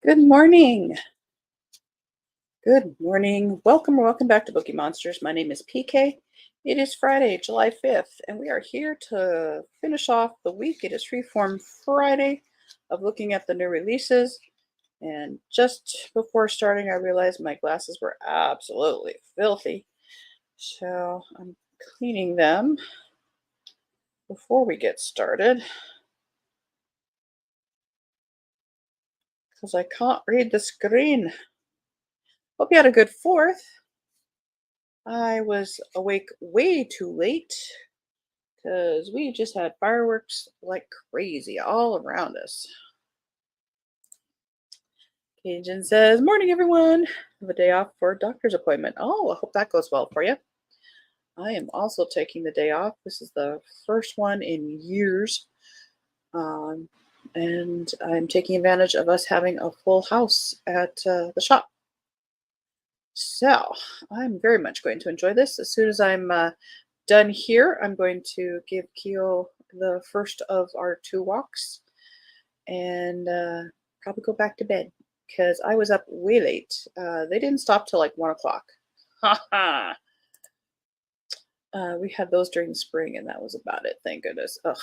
Good morning. Good morning. Welcome back to Bookeemonsters. My name is PK. It is Friday, July 5th, and we are here to finish off the week. It is Freeform Friday of looking at the new releases. And just before starting, I realized my glasses were absolutely filthy. So I'm cleaning them before we get started because I can't read the screen. Hope you had a good 4th. I was awake way too late because we just had fireworks like crazy all around us. Cajun says, "Morning, everyone. Have a day off for a doctor's appointment. Oh, I hope that goes well for you. I am also taking the day off. This is the first one in years. Um, and I'm taking advantage of us having a full house at the shop. So I'm very much going to enjoy this. As soon as I'm done here, I'm going to give Keo the first of our 2 walks and probably go back to bed because I was up way late. They didn't stop till like 1 o'clock. Ha ha! We had those during the spring, and that was about it. Thank goodness. Ugh.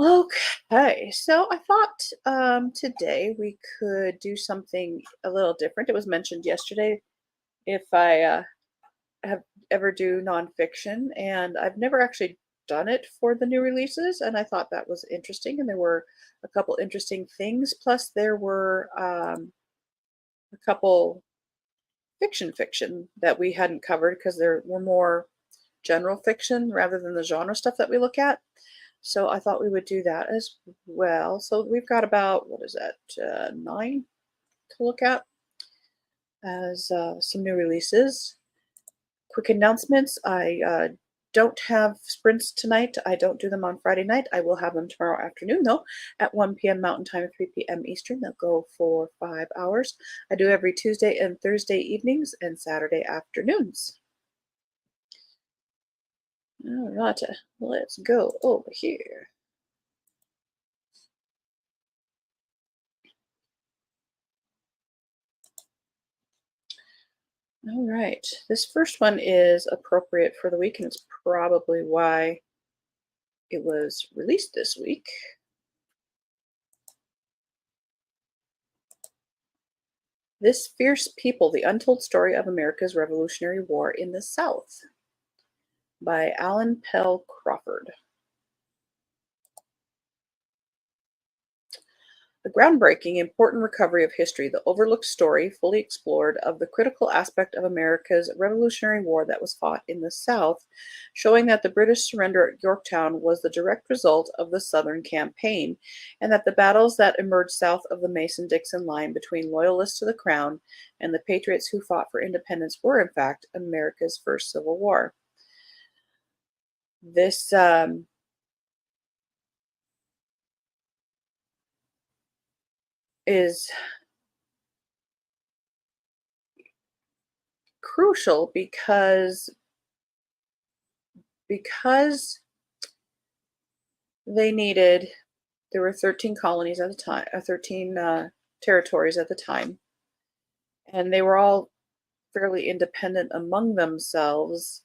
Okay, so I thought today we could do something a little different. It was mentioned yesterday if I have ever do nonfiction, and I've never actually done it for the new releases, and I thought that was interesting, and there were a couple interesting things. Plus, there were a couple fiction that we hadn't covered because there were more general fiction rather than the genre stuff that we look at. So I thought we would do that as well. So we've got about, what is that, 9 to look at as some new releases. Quick announcements. I don't have sprints tonight. I don't do them on Friday night. I will have them tomorrow afternoon, though, at 1 p.m. Mountain Time and 3 p.m. Eastern. They'll go for 5 hours. I do every Tuesday and Thursday evenings and Saturday afternoons. All right, let's go over here. All right, this first one is appropriate for the week, and it's probably why it was released this week. This Fierce People, The Untold Story of America's Revolutionary War in the South by Alan Pell Crawford. A groundbreaking, important recovery of history, the overlooked story, fully explored, of the critical aspect of America's Revolutionary War that was fought in the South, showing that the British surrender at Yorktown was the direct result of the Southern campaign, and that the battles that emerged south of the Mason-Dixon line between loyalists to the Crown and the patriots who fought for independence were, in fact, America's first Civil War. This is crucial because they needed, there were 13 colonies at the time, 13 territories at the time, and they were all fairly independent among themselves,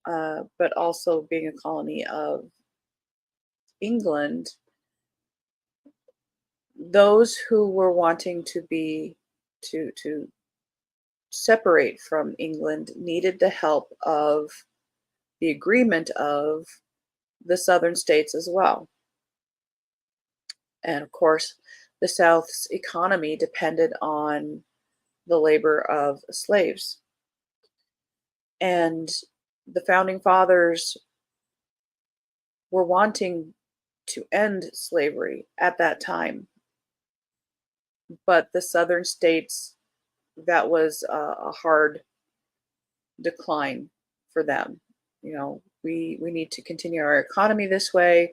but also being a colony of England. Those who were wanting to separate from England needed the help of the agreement of the southern states as well. And of course, the South's economy depended on the labor of slaves. And the founding fathers were wanting to end slavery at that time. But the southern states, that was a hard decline for them. You know, we need to continue our economy this way.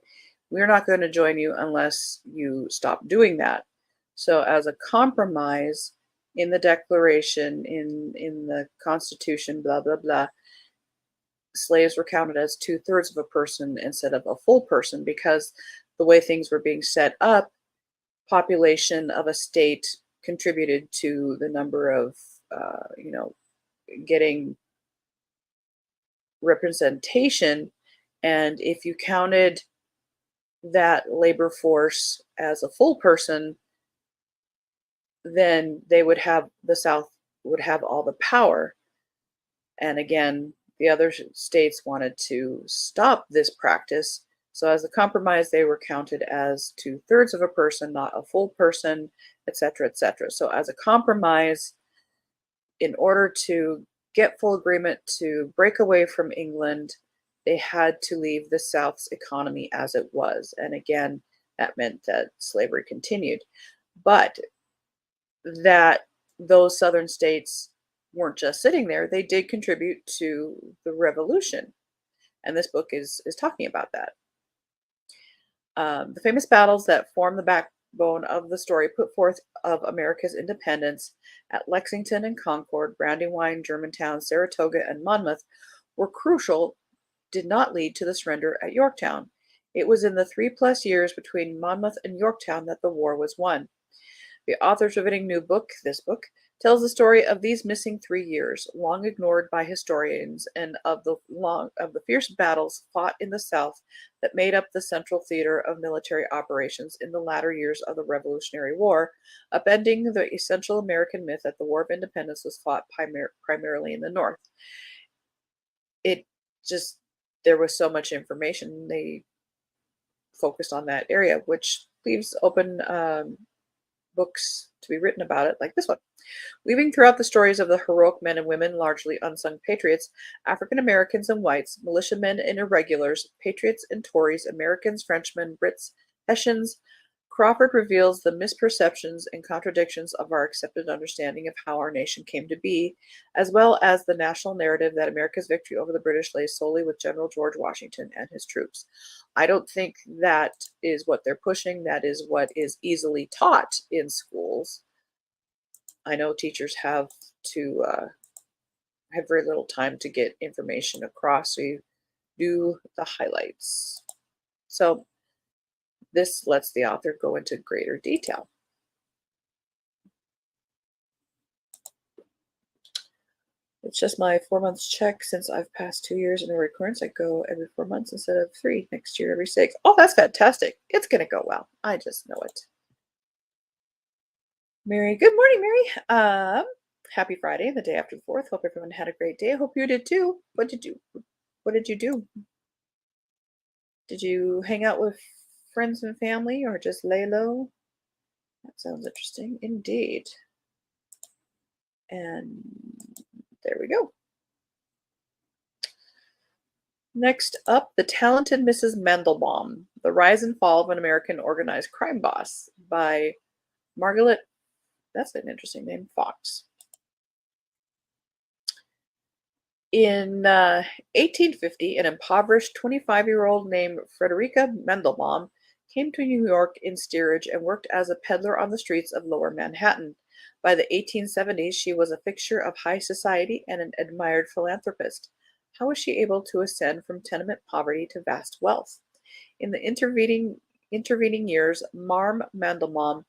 We're not going to join you unless you stop doing that. So as a compromise in the Declaration, in the Constitution, blah, blah, blah, slaves were counted as 2/3 of a person instead of a full person because the way things were being set up, population of a state contributed to the number of, you know, getting representation. And if you counted that labor force as a full person, then the South would have all the power. And again, the other states wanted to stop this practice. So, as a compromise, they were counted as two-thirds of a person, not a full person, etc., etc. So, as a compromise, in order to get full agreement to break away from England, they had to leave the South's economy as it was. And again, that meant that slavery continued. But that those southern states weren't just sitting there, they did contribute to the revolution. And this book is talking about that. The famous battles that form the backbone of the story put forth of America's independence at Lexington and Concord, Brandywine, Germantown, Saratoga, and Monmouth were crucial, did not lead to the surrender at Yorktown. It was in the 3+ years between Monmouth and Yorktown that the war was won. The author's riveting new book, this book, tells the story of these missing 3 years, long ignored by historians, and of the fierce battles fought in the South that made up the central theater of military operations in the latter years of the Revolutionary War, upending the essential American myth that the War of Independence was fought primarily in the North. It just, there was so much information, they focused on that area, which leaves open books to be written about it, like this one. Weaving throughout the stories of the heroic men and women, largely unsung patriots, African Americans and whites, militiamen and irregulars, patriots and Tories, Americans, Frenchmen, Brits, Hessians, Crawford reveals the misperceptions and contradictions of our accepted understanding of how our nation came to be, as well as the national narrative that America's victory over the British lay solely with General George Washington and his troops. I don't think that is what they're pushing. That is what is easily taught in schools. I know teachers have to have very little time to get information across, so you do the highlights. So this lets the author go into greater detail. It's just my 4 months check since I've passed 2 years in a recurrence. I go every 4 months instead of 3. Next year, every 6. Oh, that's fantastic. It's going to go well. I just know it. Mary, good morning, Mary. Happy Friday, the day after the 4th. Hope everyone had a great day. I hope you did too. What did you do? Did you hang out with friends and family or just lay low? That sounds interesting indeed. And there we go. Next up, The Talented Mrs. Mandelbaum, The Rise and Fall of an American Organized Crime Boss by Margaret, that's an interesting name, Fox. In 1850, an impoverished 25-year-old named Frederica Mandelbaum came to New York in steerage and worked as a peddler on the streets of Lower Manhattan. By the 1870s, she was a fixture of high society and an admired philanthropist. How was she able to ascend from tenement poverty to vast wealth? In the intervening years, Marm Mandelbaum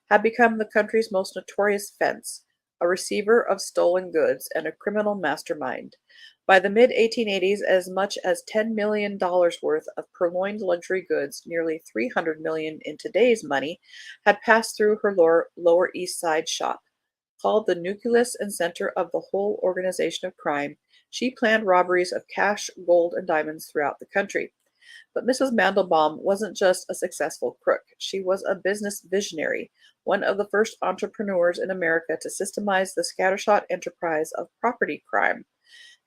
had become the country's most notorious fence, a receiver of stolen goods, and a criminal mastermind. By the mid-1880s, as much as $10 million worth of purloined luxury goods, nearly $300 million in today's money, had passed through her Lower East Side shop. Called the nucleus and center of the whole organization of crime, she planned robberies of cash, gold, and diamonds throughout the country. But Mrs. Mandelbaum wasn't just a successful crook. She was a business visionary, one of the first entrepreneurs in America to systemize the scattershot enterprise of property crime.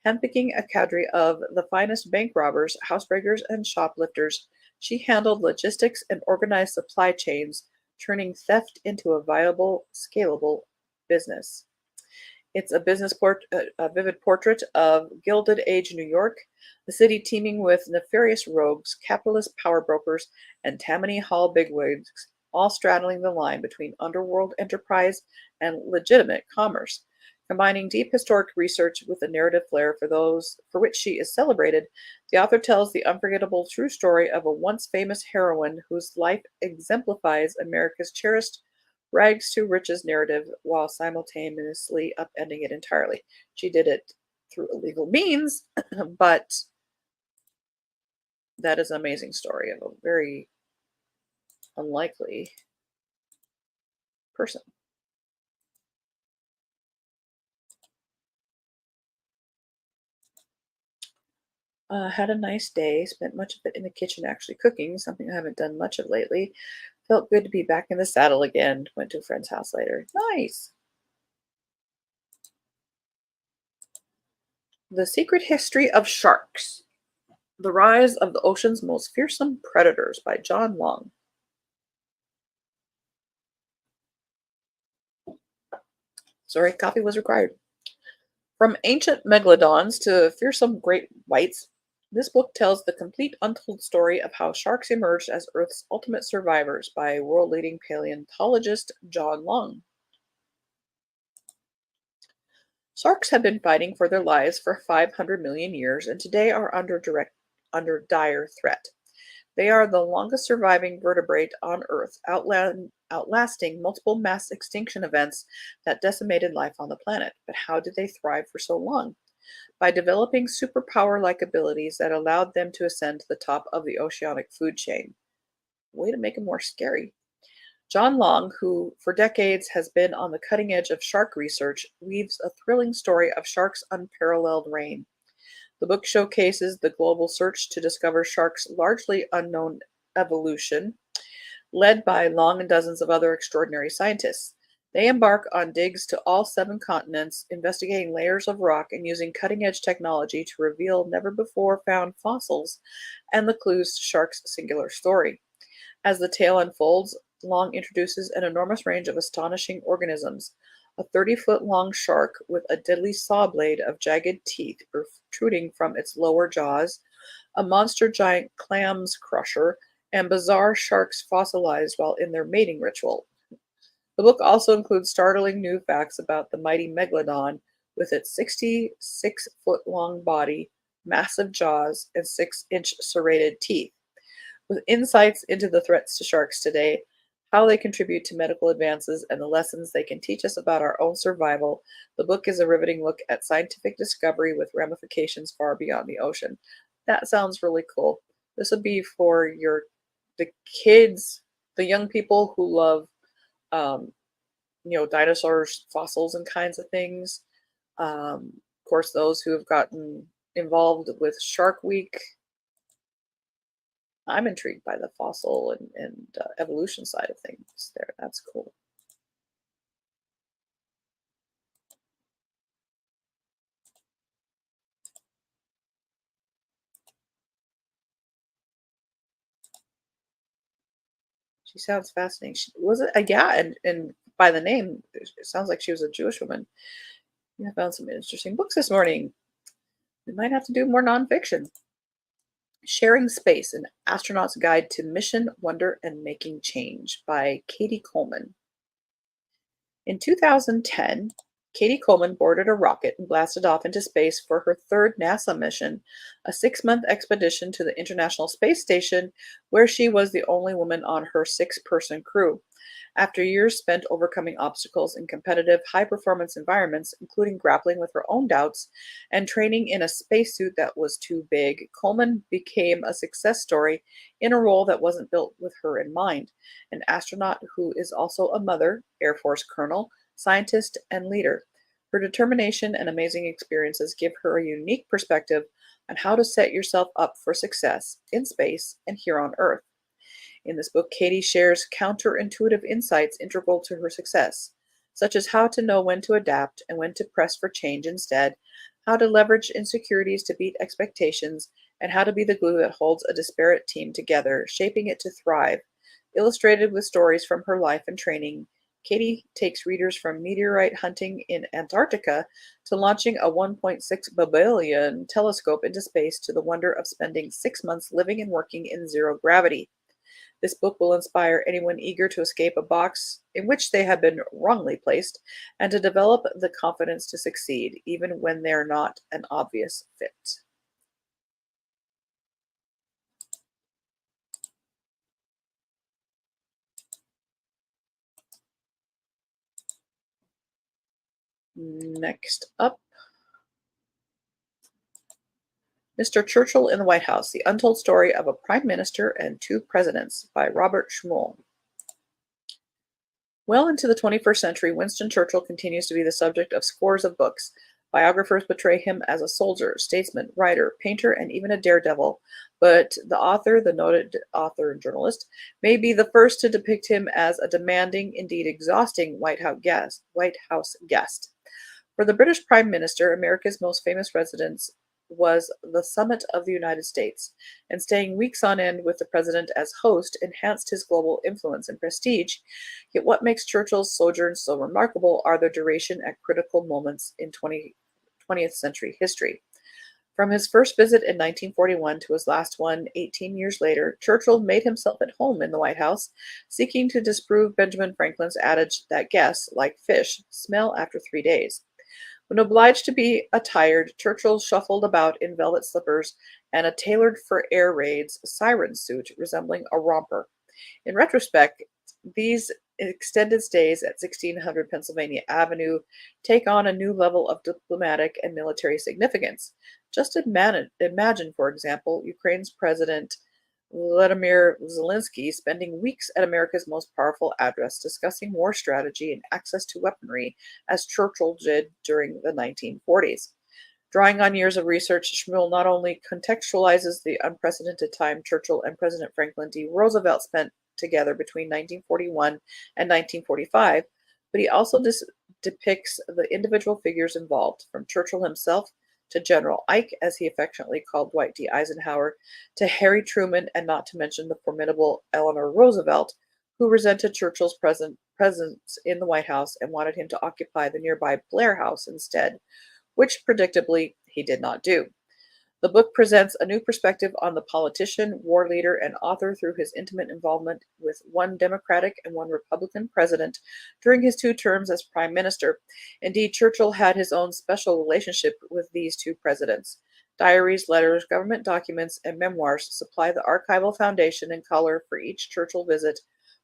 Handpicking a cadre of the finest bank robbers, housebreakers, and shoplifters, she handled logistics and organized supply chains, turning theft into a viable, scalable business. It's a vivid portrait of Gilded Age New York, the city teeming with nefarious rogues, capitalist power brokers, and Tammany Hall bigwigs, all straddling the line between underworld enterprise and legitimate commerce. Combining deep historic research with a narrative flair for those for which she is celebrated, the author tells the unforgettable true story of a once famous heroine whose life exemplifies America's cherished rags to riches narrative while simultaneously upending it entirely. She did it through illegal means, but that is an amazing story of a very unlikely person. Had a nice day, spent much of it in the kitchen actually cooking, something I haven't done much of lately. Felt good to be back in the saddle again. Went to a friend's house later. Nice. The Secret History of Sharks. The Rise of the Ocean's Most Fearsome Predators by John Long. Sorry, coffee was required. From ancient megalodons to fearsome great whites, this book tells the complete untold story of how sharks emerged as Earth's ultimate survivors by world-leading paleontologist John Long. Sharks have been fighting for their lives for 500 million years and today are under dire threat. They are the longest surviving vertebrate on Earth, outlasting multiple mass extinction events that decimated life on the planet. But how did they thrive for so long? By developing superpower like abilities that allowed them to ascend to the top of the oceanic food chain. Way to make them more scary. John Long, who for decades has been on the cutting edge of shark research, weaves a thrilling story of sharks' unparalleled reign. The book showcases the global search to discover sharks' largely unknown evolution, led by Long and dozens of other extraordinary scientists. They embark on digs to all 7 continents, investigating layers of rock and using cutting edge technology to reveal never before found fossils and the clues to sharks' singular story. As the tale unfolds, Long introduces an enormous range of astonishing organisms. A 30-foot long shark with a deadly saw blade of jagged teeth protruding from its lower jaws, a monster giant clams crusher, and bizarre sharks fossilized while in their mating ritual. The book also includes startling new facts about the mighty megalodon with its 66-foot-long body, massive jaws, and 6-inch serrated teeth. With insights into the threats to sharks today, how they contribute to medical advances, and the lessons they can teach us about our own survival, the book is a riveting look at scientific discovery with ramifications far beyond the ocean. That sounds really cool. This would be for the kids, the young people who love, um, dinosaurs, fossils, and kinds of things. Of course, those who have gotten involved with Shark Week. I'm intrigued by the fossil and evolution side of things there. That's cool. She sounds fascinating. Was it? Yeah, and by the name, it sounds like she was a Jewish woman. Yeah, I found some interesting books this morning. We might have to do more nonfiction. Sharing Space: An Astronaut's Guide to Mission, Wonder, and Making Change by Katie Coleman. In 2010, Katie Coleman boarded a rocket and blasted off into space for her third NASA mission, a 6-month expedition to the International Space Station, where she was the only woman on her 6-person crew. After years spent overcoming obstacles in competitive, high performance environments, including grappling with her own doubts and training in a spacesuit that was too big, Coleman became a success story in a role that wasn't built with her in mind. An astronaut who is also a mother, Air Force colonel, scientist, and leader. Her determination and amazing experiences give her a unique perspective on how to set yourself up for success in space and here on Earth. In this book, Katie shares counterintuitive insights integral to her success, such as how to know when to adapt and when to press for change instead, how to leverage insecurities to beat expectations, and how to be the glue that holds a disparate team together, shaping it to thrive. Illustrated with stories from her life and training, Katie takes readers from meteorite hunting in Antarctica to launching a 1.6 billion telescope into space to the wonder of spending 6 months living and working in zero gravity. This book will inspire anyone eager to escape a box in which they have been wrongly placed and to develop the confidence to succeed, even when they're not an obvious fit. Next up, Mr. Churchill in the White House: The Untold Story of a Prime Minister and Two Presidents by Robert Schmuhl. Well into the 21st century, Winston Churchill continues to be the subject of scores of books. Biographers portray him as a soldier, statesman, writer, painter, and even a daredevil. But the noted author and journalist, may be the first to depict him as a demanding, indeed exhausting White House guest. For the British Prime Minister, America's most famous residence was the summit of the United States, and staying weeks on end with the president as host enhanced his global influence and prestige. Yet what makes Churchill's sojourn so remarkable are their duration at critical moments in 20th century history. From his first visit in 1941 to his last one 18 years later, Churchill made himself at home in the White House, seeking to disprove Benjamin Franklin's adage that guests, like fish, smell after 3 days. When obliged to be attired, Churchill shuffled about in velvet slippers and a tailored for air raids siren suit resembling a romper. In retrospect, these extended stays at 1600 Pennsylvania Avenue take on a new level of diplomatic and military significance. Just imagine, for example, Ukraine's President Vladimir Zelensky spending weeks at America's most powerful address discussing war strategy and access to weaponry, as Churchill did during the 1940s. Drawing on years of research, Schmuel not only contextualizes the unprecedented time Churchill and President Franklin D. Roosevelt spent together between 1941 and 1945, but he also depicts the individual figures involved, from Churchill himself to General Ike, as he affectionately called Dwight D. Eisenhower, to Harry Truman, and not to mention the formidable Eleanor Roosevelt, who resented Churchill's presence in the White House and wanted him to occupy the nearby Blair House instead, which predictably he did not do. The book presents a new perspective on the politician, war leader, and author through his intimate involvement with one Democratic and one Republican president during his 2 terms as prime minister. Indeed, Churchill had his own special relationship with these 2 presidents. Diaries, letters, government documents, and memoirs supply the archival foundation and color for each Churchill visit,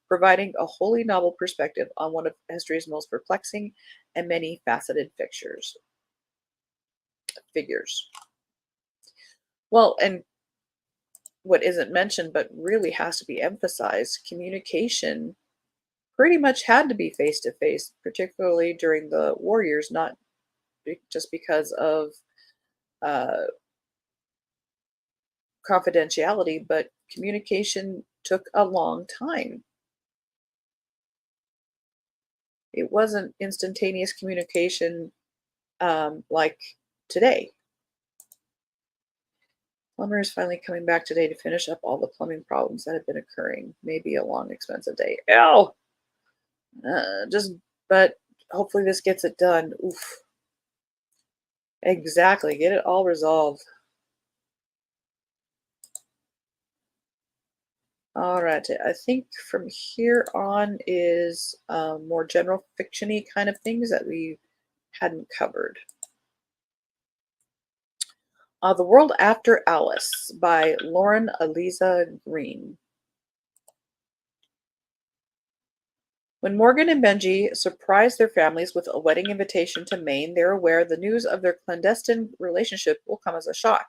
providing a wholly novel perspective on one of history's most perplexing and many faceted figures. Well, and what isn't mentioned but really has to be emphasized, communication pretty much had to be face to face, particularly during the war years, not just because of uh, confidentiality, but communication took a long time. It wasn't instantaneous communication like today. Plumber is finally coming back today to finish up all the plumbing problems that have been occurring. Maybe a long, expensive day. Ow! But hopefully this gets it done. Oof. Exactly. Get it all resolved. All right. I think from here on is more general fiction-y kind of things that we hadn't covered. The World After Alice by Lauren Eliza Green. When Morgan and Benji surprise their families with a wedding invitation to Maine, they're aware the news of their clandestine relationship will come as a shock.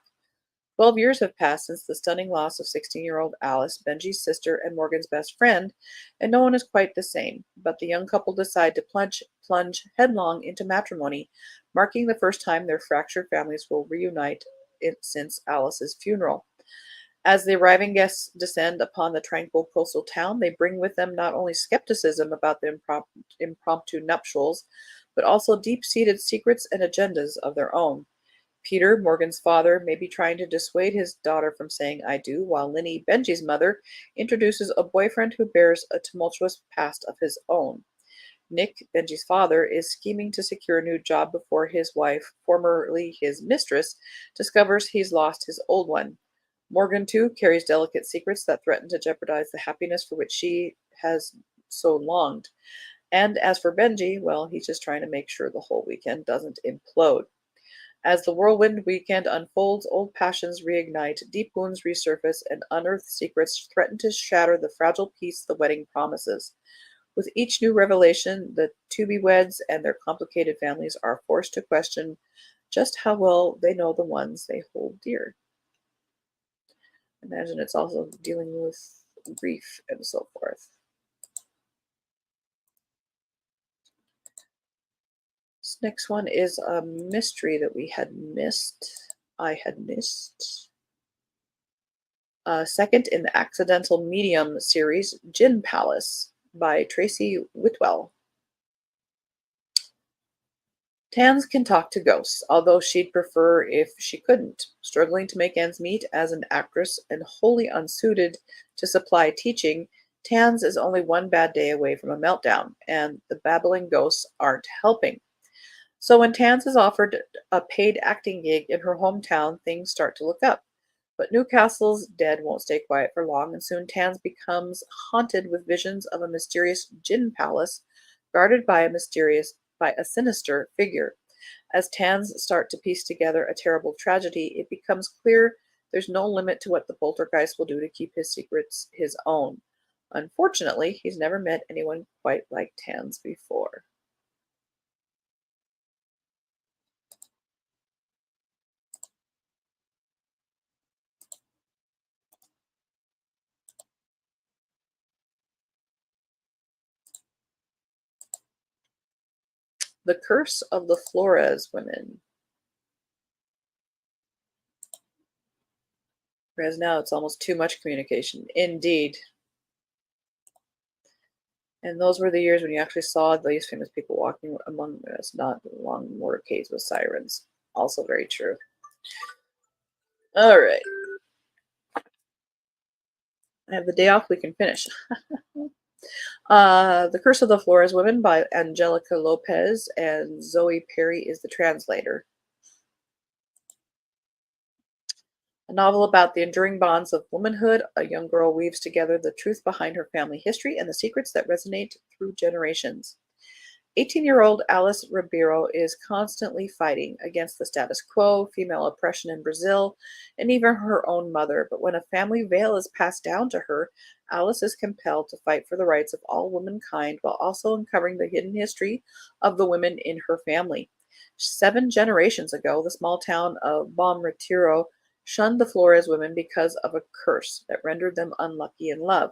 12 years have passed since the stunning loss of 16-year-old Alice, Benji's sister and Morgan's best friend, and no one is quite the same. But the young couple decide to plunge headlong into matrimony, marking the first time their fractured families will reunite since Alice's funeral. As the arriving guests descend upon the tranquil coastal town, they bring with them not only skepticism about the impromptu nuptials, but also deep-seated secrets and agendas of their own. Peter, Morgan's father, may be trying to dissuade his daughter from saying "I do," while Linny, Benji's mother, introduces a boyfriend who bears a tumultuous past of his own. Nick, Benji's father, is scheming to secure a new job before his wife, formerly his mistress, discovers he's lost his old one. Morgan, too, carries delicate secrets that threaten to jeopardize the happiness for which she has so longed. And as for Benji, well, he's just trying to make sure the whole weekend doesn't implode. As the whirlwind weekend unfolds, old passions reignite, deep wounds resurface, and unearthed secrets threaten to shatter the fragile peace the wedding promises. With each new revelation, the to-be-weds and their complicated families are forced to question just how well they know the ones they hold dear. Imagine it's also dealing with grief and so forth. This next one is a mystery that we had missed. I had missed. Second in the Accidental Medium series, Jin Palace by Tracy Whitwell. Tans can talk to ghosts, although she'd prefer if she couldn't. Struggling to make ends meet as an actress and wholly unsuited to supply teaching, Tans is only one bad day away from a meltdown, and the babbling ghosts aren't helping. So when Tans is offered a paid acting gig in her hometown, things start to look up. But Newcastle's dead won't stay quiet for long, and soon Tans becomes haunted with visions of a mysterious Jin Palace guarded by a sinister figure. As Tans start to piece together a terrible tragedy, it becomes clear there's no limit to what the poltergeist will do to keep his secrets his own. Unfortunately, he's never met anyone quite like Tans before. The Curse of the Flores Women. Whereas now it's almost too much communication. Indeed. And those were the years when you actually saw these famous people walking among us, not along motorcades with sirens. Also very true. All right. I have the day off, we can finish. The Curse of the Flores Women by Angelica Lopez, and Zoe Perry is the translator. A novel about the enduring bonds of womanhood. A young girl weaves together the truth behind her family history and the secrets that resonate through generations. 18-year-old Alice Ribeiro is constantly fighting against the status quo, female oppression in Brazil, and even her own mother. But when a family veil is passed down to her, Alice is compelled to fight for the rights of all womankind while also uncovering the hidden history of the women in her family. 7 generations ago, the small town of Bom Retiro shunned the Flores women because of a curse that rendered them unlucky in love.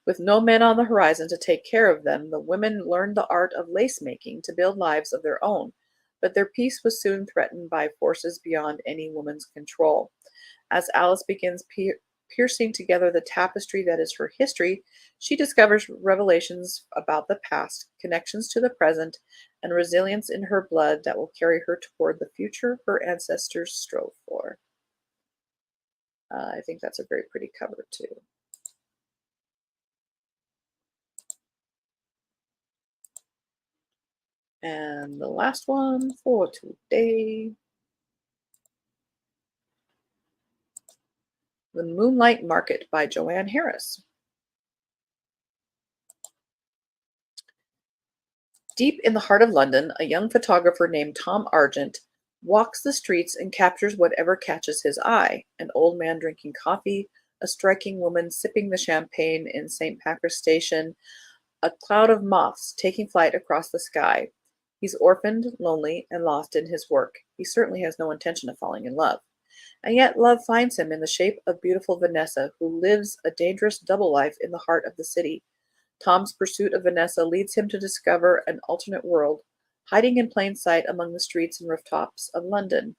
With no men on the horizon to take care of them, the women learned the art of lace making to build lives of their own, but their peace was soon threatened by forces beyond any woman's control. As Alice begins piercing together the tapestry that is her history, she discovers revelations about the past, connections to the present, and resilience in her blood that will carry her toward the future her ancestors strove for. I think that's a very pretty cover, too. And the last one for today, The Moonlight Market by Joanne Harris. Deep in the heart of London, a young photographer named Tom Argent walks the streets and captures whatever catches his eye. An old man drinking coffee, a striking woman sipping the champagne in St. Pancras Station, a cloud of moths taking flight across the sky. He's orphaned, lonely, and lost in his work. He certainly has no intention of falling in love. And yet love finds him in the shape of beautiful Vanessa, who lives a dangerous double life in the heart of the city. Tom's pursuit of Vanessa leads him to discover an alternate world, hiding in plain sight among the streets and rooftops of London.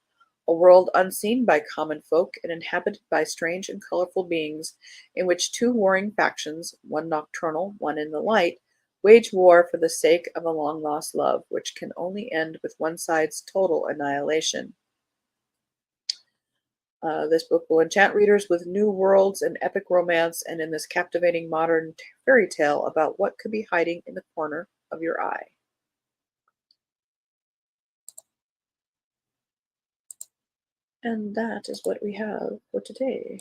A world unseen by common folk and inhabited by strange and colorful beings, in which 2 warring factions, one nocturnal, one in the light, wage war for the sake of a long-lost love, which can only end with one side's total annihilation. This book will enchant readers with new worlds and epic romance, and in this captivating modern fairy tale about what could be hiding in the corner of your eye. And that is what we have for today.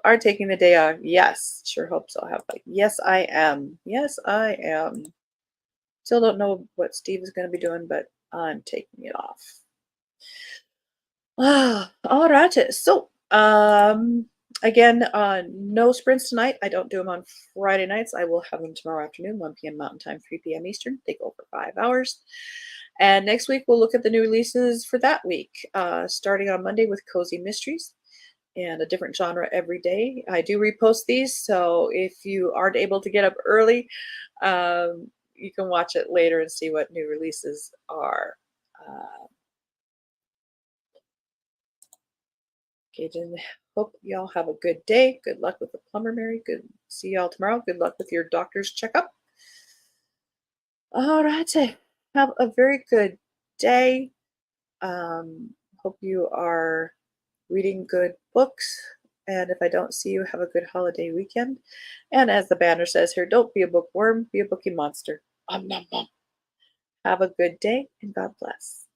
Are taking the day off. Yes, sure hope so. Have like, yes, I am. Yes, I am. Still don't know what Steve is going to be doing, but I'm taking it off. All right. So, again, no sprints tonight. I don't do them on Friday nights. I will have them tomorrow afternoon, 1 p.m. Mountain Time, 3 p.m. Eastern. They go for 5 hours. And next week, we'll look at the new releases for that week, starting on Monday with Cozy Mysteries and a different genre every day. I do repost these, so if you aren't able to get up early, you can watch it later and see what new releases are. Uh, Okay, then hope y'all have a good day. Good luck with the plumber, Mary. Good. See y'all tomorrow. Good luck with your doctor's checkup. All right. Have a very good day. Hope you are reading good books. And if I don't see you, have a good holiday weekend. And as the banner says here, don't be a bookworm, be a bookie monster. Nom, nom, nom. Have a good day and God bless.